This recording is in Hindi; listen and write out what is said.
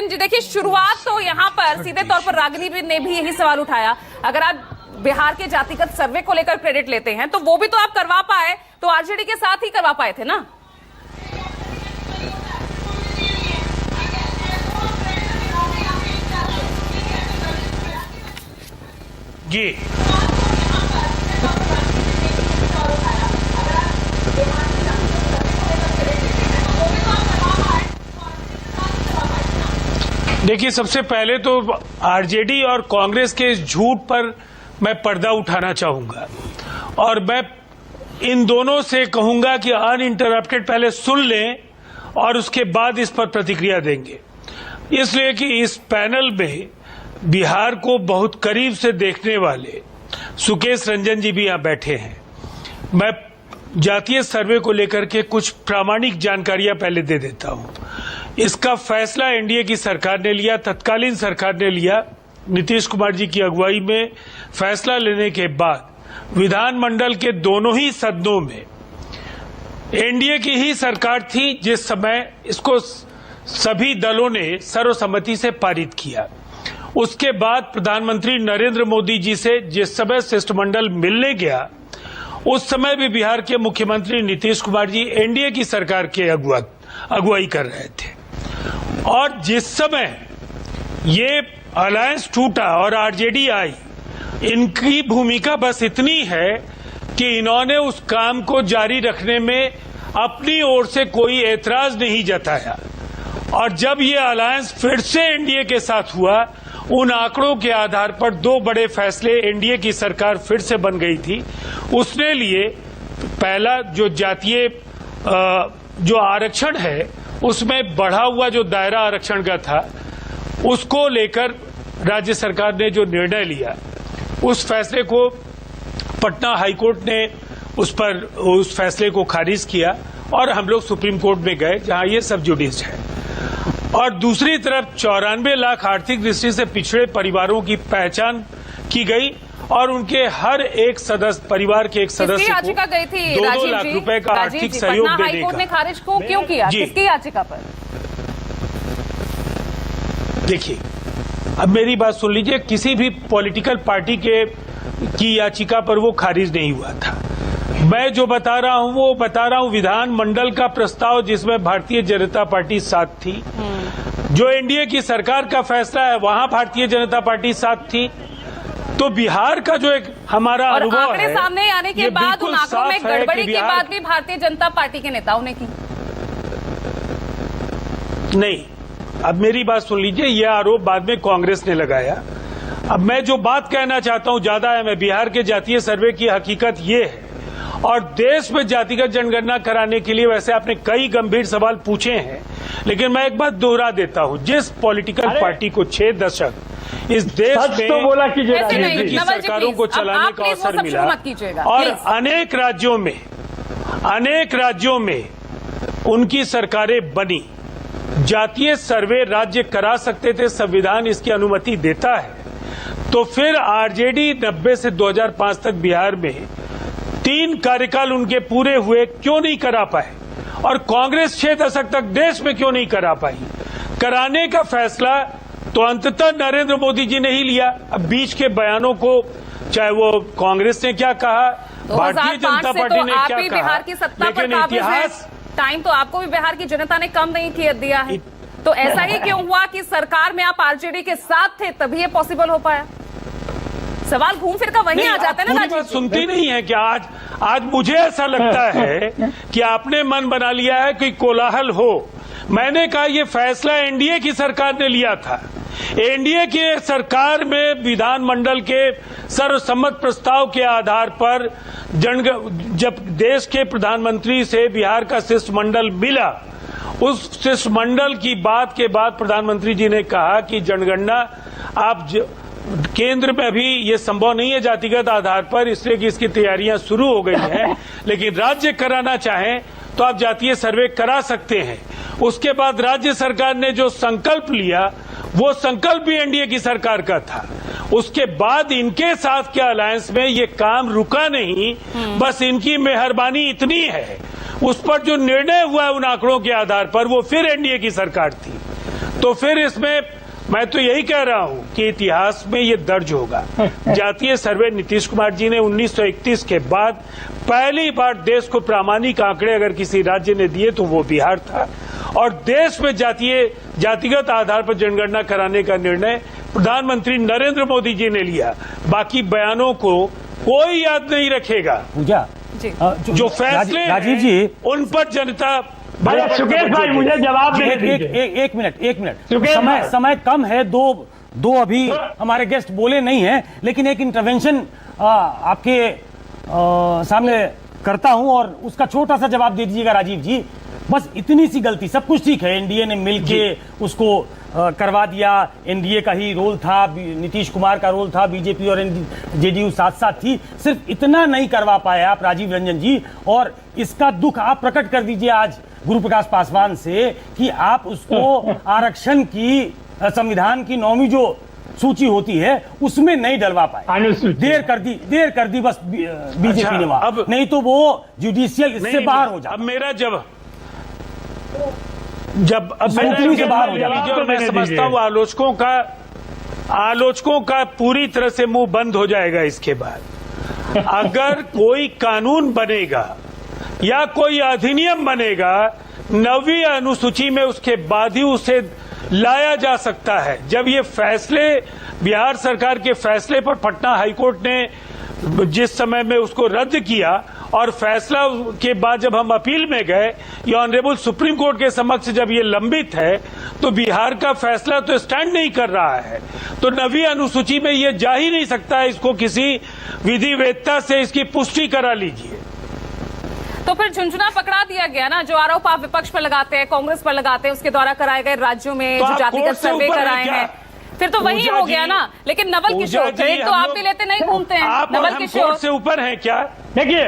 रंजन जी, देखिए शुरुआत तो यहाँ पर सीधे तौर पर रागिनी ने भी यही सवाल उठाया। अगर आप बिहार के जातिगत सर्वे को लेकर क्रेडिट लेते हैं तो वो भी तो आप करवा पाए, तो आरजेडी के साथ ही करवा पाए थे ना। जी देखिए, सबसे पहले तो आरजेडी और कांग्रेस के इस झूठ पर मैं पर्दा उठाना चाहूंगा और मैं इन दोनों से कहूंगा कि अनइंटरप्टेड पहले सुन लें और उसके बाद इस पर प्रतिक्रिया देंगे। इसलिए कि इस पैनल में बिहार को बहुत करीब से देखने वाले सुकेश रंजन जी भी यहां बैठे हैं। मैं जातीय सर्वे को लेकर के कुछ प्रामाणिक जानकारियां पहले दे देता हूं। इसका फैसला एनडीए की सरकार ने लिया, तत्कालीन सरकार ने लिया। नीतीश कुमार जी की अगुवाई में फैसला लेने के बाद विधानमंडल के दोनों ही सदनों में एनडीए की ही सरकार थी जिस समय इसको सभी दलों ने सर्वसम्मति से पारित किया। उसके बाद प्रधानमंत्री नरेंद्र मोदी जी से जिस समय शिष्टमंडल मिलने गया, उस समय भी बिहार के मुख्यमंत्री नीतीश कुमार जी एनडीए की सरकार के अगुवाई कर रहे थे। और जिस समय ये अलायंस टूटा और आरजेडी आई, इनकी भूमिका बस इतनी है कि इन्होंने उस काम को जारी रखने में अपनी ओर से कोई एतराज नहीं जताया। और जब ये अलायंस फिर से एनडीए के साथ हुआ, उन आंकड़ों के आधार पर दो बड़े फैसले एनडीए की सरकार फिर से बन गई थी। उसने लिए पहला जो जातीय जो आरक्षण है, उसमें बढ़ा हुआ जो दायरा आरक्षण का था, उसको लेकर राज्य सरकार ने जो निर्णय लिया, उस फैसले को पटना हाईकोर्ट ने उस फैसले को खारिज किया और हम लोग सुप्रीम कोर्ट में गए जहां ये सब जुडिस है। और दूसरी तरफ 94 लाख आर्थिक दृष्टि से पिछड़े परिवारों की पहचान की गई और उनके हर एक सदस्य, परिवार के एक सदस्य को याचिका गई थी 2 लाख रुपए का आर्थिक सहयोग देने का। हाईकोर्ट ने खारिज क्यों किया? किसकी याचिका पर? देखिए, अब मेरी बात सुन लीजिए। किसी भी पॉलिटिकल पार्टी की याचिका पर वो खारिज नहीं हुआ था। मैं जो बता रहा हूं वो बता रहा हूं विधानमंडल का प्रस्ताव जिसमें भारतीय जनता पार्टी साथ थी। जो एनडीए की सरकार का फैसला है वहां भारतीय जनता पार्टी साथ थी। तो बिहार का जो एक हमारा अनुभव है, सामने आने के बाद उन आंकड़ों में गड़बड़ी की बात भी भारतीय जनता पार्टी के नेताओं ने की। नहीं, अब मेरी बात सुन लीजिए। यह आरोप बाद में कांग्रेस ने लगाया। अब मैं जो बात कहना चाहता हूं ज्यादा है, मैं बिहार के जातीय सर्वे की हकीकत ये है और देश में जातिगत जनगणना कराने के लिए वैसे आपने कई गंभीर सवाल पूछे हैं, लेकिन मैं एक बात दोहरा देता हूं। जिस पॉलिटिकल पार्टी को 6 दशक इस देश में तो बोला की सरकारों को चलाने का अवसर मिला और अनेक राज्यों में उनकी सरकारें बनी, जातीय सर्वे राज्य करा सकते थे, संविधान इसकी अनुमति देता है। तो फिर आरजेडी 90 से 2005 तक बिहार में 3 कार्यकाल उनके पूरे हुए, क्यों नहीं करा पाए? और कांग्रेस 6 दशक तक देश में क्यों नहीं करा पाई? कराने का फैसला तो अंततः नरेंद्र मोदी जी ने ही लिया। अब बीच के बयानों को, चाहे वो कांग्रेस ने क्या कहा, भारतीय जनता पार्टी ने क्या कहा, बिहार की सत्ता लेकिन पर इतिहास टाइम तो आपको भी बिहार की जनता ने कम नहीं दिया है। तो ऐसा ही क्यों हुआ कि सरकार में आप आरजेडी के साथ थे तभी ये पॉसिबल हो पाया? सवाल घूम फिर का वहीं आ जाता है ना। बात सुनती नहीं है कि आज मुझे ऐसा लगता है कि आपने मन बना लिया है कि कोलाहल हो। मैंने कहा ये फैसला एनडीए की सरकार ने लिया था। एनडीए की सरकार में विधानमंडल के सर्वसम्मत प्रस्ताव के आधार पर जब देश के प्रधानमंत्री से बिहार का शिष्टमंडल मिला, उस शिष्टमंडल की बात के बाद प्रधानमंत्री जी ने कहा कि जनगणना आप केंद्र में अभी ये संभव नहीं है जातिगत आधार पर, इसलिए कि इसकी तैयारियां शुरू हो गई हैं, लेकिन राज्य कराना चाहें तो आप जातीय सर्वे करा सकते हैं। उसके बाद राज्य सरकार ने जो संकल्प लिया, वो संकल्प भी एनडीए की सरकार का था। उसके बाद इनके साथ के अलायंस में ये काम रुका नहीं, बस इनकी मेहरबानी इतनी है। उस पर जो निर्णय हुआ है उन आंकड़ों के आधार पर, वो फिर एनडीए की सरकार थी। तो फिर इसमें मैं तो यही कह रहा हूं कि इतिहास में ये दर्ज होगा। जातीय सर्वे नीतीश कुमार जी ने 1931 के बाद पहली बार देश को प्रामाणिक आंकड़े अगर किसी राज्य ने दिए तो वो बिहार था, और देश में जातिगत आधार पर जनगणना कराने का निर्णय प्रधानमंत्री नरेंद्र मोदी जी ने लिया। बाकी बयानों को कोई याद नहीं रखेगा। पूजा जी। जो फैसले राजीव जी उन पर जनता सुकेश भाई मुझे जवाब देने दीजिए। एक मिनट सुकेश भाई। समय कम है, दो अभी हमारे गेस्ट बोले नहीं हैं, लेकिन एक इंटरवेंशन आपके सामने करता हूं और उसका छोटा सा जवाब दे दीजिएगा राजीव जी। बस इतनी सी गलती, सब कुछ ठीक है, एनडीए ने मिलके उसको करवा दिया, एनडीए का ही रोल था, नीतीश कुमार का रोल था, बीजेपी और जेडीयू साथ साथ थी, सिर्फ इतना नहीं करवा पाए आप राजीव रंजन जी, और इसका दुख आप प्रकट कर दीजिए आज गुरु प्रकाश पासवान से कि आप उसको आरक्षण की संविधान की 9वीं जो सूची होती है उसमें नहीं डलवा पाए। देर कर दी बस बीजेपी अच्छा, ने वहां, अब नहीं तो वो जुडिशियल इससे बाहर हो जाए। अब मेरा जब स्क्रूटनी से बाहर हो जाए। मैं समझता हूँ आलोचकों का पूरी तरह से मुंह बंद हो जाएगा इसके बाद। अगर कोई कानून बनेगा या कोई अधिनियम बनेगा 9वीं अनुसूची में, उसके बाद ही उसे लाया जा सकता है। जब ये फैसले बिहार सरकार के फैसले पर पटना हाईकोर्ट ने जिस समय में उसको रद्द किया और फैसला के बाद जब हम अपील में गए, ये ऑनरेबल सुप्रीम कोर्ट के समक्ष जब ये लंबित है, तो बिहार का फैसला तो स्टैंड नहीं कर रहा है, तो 9वीं अनुसूची में ये जा ही नहीं सकता है। इसको किसी विधिवेत्ता से इसकी पुष्टि करा लीजिए। तो फिर झुंझुना पकड़ा दिया गया ना, जो आरोप आप विपक्ष पर लगाते हैं, कांग्रेस पर लगाते हैं, उसके द्वारा कराए गए राज्यों में तो जो आप जातिगत कोर्ट से सर्वे ऊपर कराए हैं हैं, फिर तो वही पूजा हो गया जी, ना। लेकिन नवल पूजा किशोर जी, क्रेडिट तो हम आप लोग- भी लेते नहीं घूमते हैं। आप और नवल हम किशोर कोर्ट से ऊपर हैं क्या? देखिए